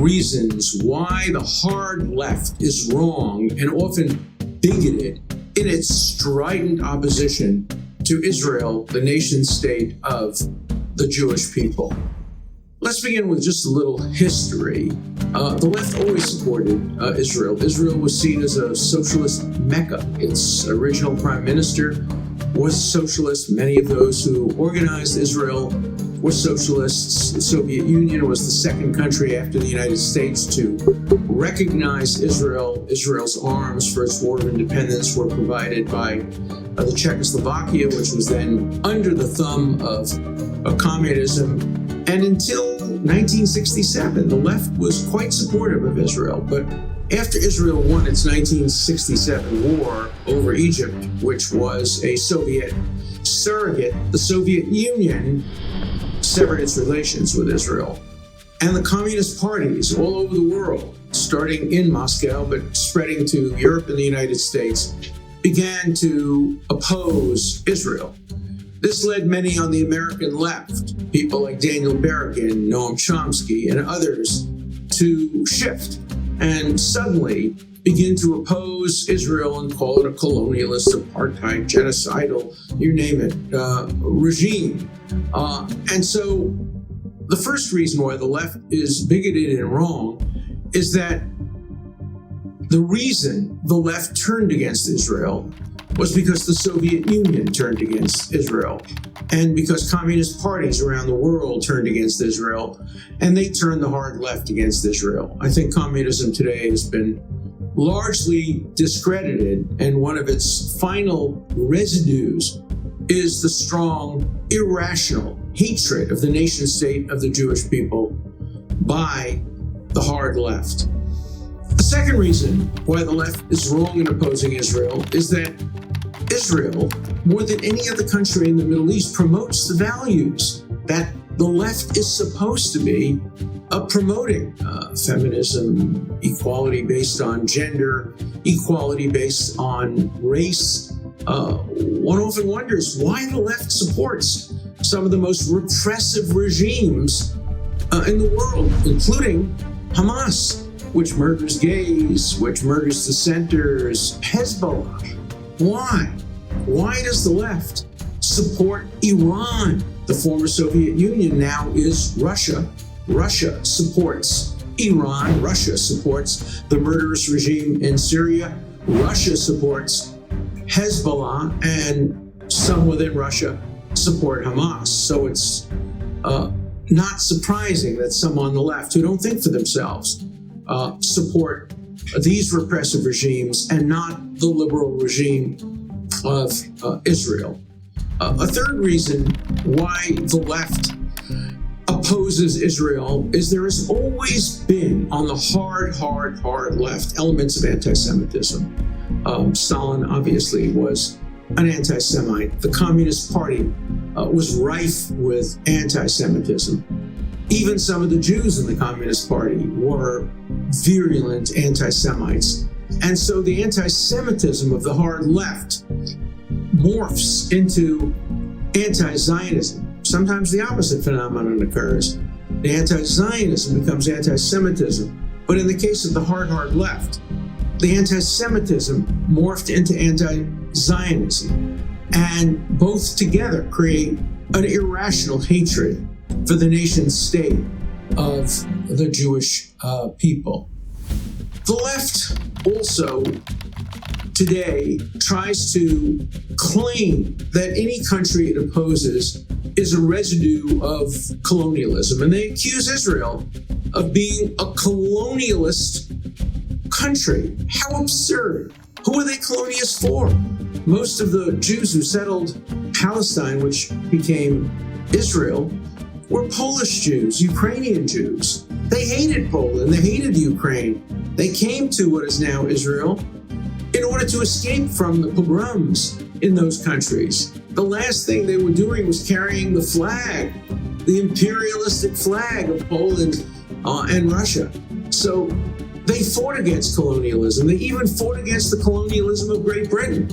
reasons why the hard left is wrong and often bigoted in its strident opposition to Israel, the nation state of the Jewish people. Let's begin with just a little history. The left always supported Israel. Israel was seen as a socialist mecca. Its original prime minister was a socialist. Many of those who organized Israel were socialists. The Soviet Union was the second country after the United States to recognize Israel. Israel's arms for its war of independence were provided by the Czechoslovakia, which was then under the thumb of communism. And until 1967, the left was quite supportive of Israel. But after Israel won its 1967 war over Egypt, which was a Soviet surrogate, the Soviet Union severed its relations with Israel. And the communist parties all over the world, starting in Moscow but spreading to Europe and the United States, began to oppose Israel. This led many on the American left, people like Daniel Berrigan, Noam Chomsky, and others, to shift and suddenly begin to oppose Israel and call it a colonialist, apartheid, genocidal, you name it, regime. And so the first reason why the left is bigoted and wrong is that the reason the left turned against Israel was because the Soviet Union turned against Israel, and because communist parties around the world turned against Israel, and they turned the hard left against Israel. I think communism today has been largely discredited, and one of its final residues is the strong, irrational hatred of the nation state of the Jewish people by the hard left. The second reason why the left is wrong in opposing Israel is that Israel, more than any other country in the Middle East, promotes the values that the left is supposed to be promoting. Feminism, equality based on gender, equality based on race. One often wonders why the left supports some of the most repressive regimes in the world, including Hamas, which murders gays, which murders dissenters, Hezbollah. Why? Why does the left support Iran? The former Soviet Union now is Russia. Russia supports Iran. Russia supports the murderous regime in Syria. Russia supports Hezbollah, and some within Russia support Hamas. So it's not surprising that some on the left who don't think for themselves support these repressive regimes and not the liberal regime of Israel. A third reason why the left opposes Israel is there has always been on the hard left elements of anti-Semitism. Stalin obviously was an anti-Semite. The Communist Party was rife with anti-Semitism. Even some of the Jews in the Communist Party were virulent anti-Semites. And so the anti-Semitism of the hard left morphs into anti-Zionism. Sometimes the opposite phenomenon occurs. The anti-Zionism becomes anti-Semitism. But in the case of the hard left, the anti-Semitism morphed into anti-Zionism. And both together create an irrational hatred for the nation state of the Jewish people. The left also today tries to claim that any country it opposes is a residue of colonialism, and they accuse Israel of being a colonialist country. How absurd. Who are they colonialists for? Most of the Jews who settled Palestine, which became Israel, were Polish Jews, Ukrainian Jews. They hated Poland, they hated Ukraine. They came to what is now Israel in order to escape from the pogroms in those countries. The last thing they were doing was carrying the flag, the imperialistic flag of Poland and Russia. So they fought against colonialism. They even fought against the colonialism of Great Britain.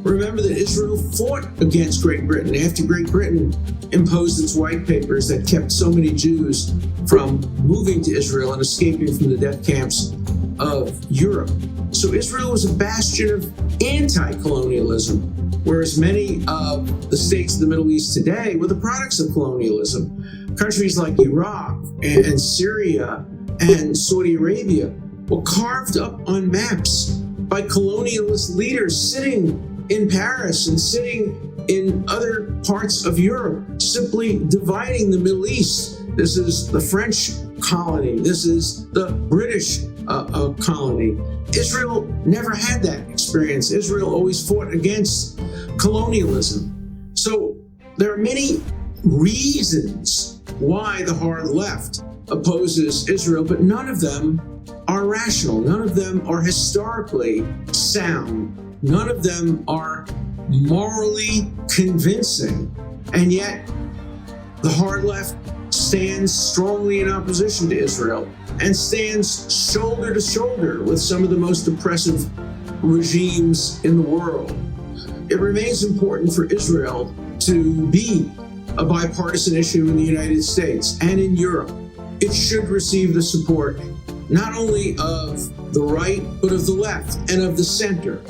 Remember that Israel fought against Great Britain after Great Britain imposed its white papers that kept so many Jews from moving to Israel and escaping from the death camps of Europe. So Israel was a bastion of anti-colonialism, whereas many of the states of the Middle East today were the products of colonialism. Countries like Iraq and Syria and Saudi Arabia were carved up on maps by colonialist leaders sitting in Paris and sitting in other parts of Europe, simply dividing the Middle East. This is the French colony. This is the British colony. Israel never had that experience. Israel always fought against colonialism. So there are many reasons why the hard left opposes Israel, but none of them are rational. None of them are historically sound. None of them are morally convincing. And yet, the hard left stands strongly in opposition to Israel and stands shoulder to shoulder with some of the most oppressive regimes in the world. It remains important for Israel to be a bipartisan issue in the United States and in Europe. It should receive the support not only of the right, but of the left and of the center.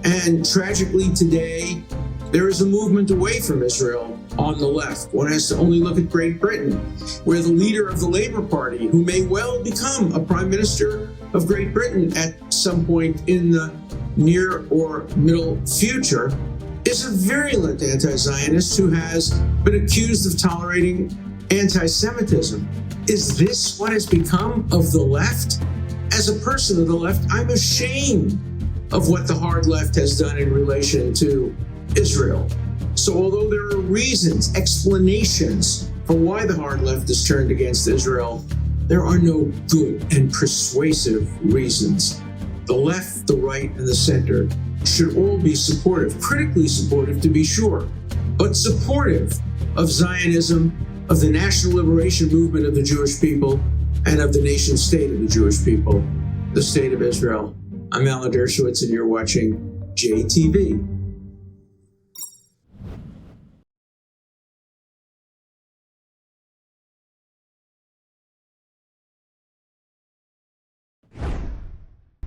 And tragically today, there is a movement away from Israel on the left. One has to only look at Great Britain, where the leader of the Labour Party, who may well become a prime minister of Great Britain at some point in the near or middle future, is a virulent anti-Zionist who has been accused of tolerating anti-Semitism. Is this what has become of the left? As a person of the left, I'm ashamed of what the hard left has done in relation to Israel. So although there are reasons, explanations for why the hard left is turned against Israel, there are no good and persuasive reasons. The left, the right, and the center should all be supportive, critically supportive to be sure, but supportive of Zionism, of the national liberation movement of the Jewish people, and of the nation state of the Jewish people, the state of Israel. I'm Alan Dershowitz, and you're watching JTV.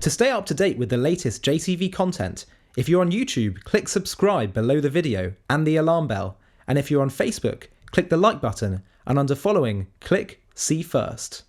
To stay up to date with the latest JTV content, if you're on YouTube, click subscribe below the video and the alarm bell. And if you're on Facebook, click the like button, and under following, click see first.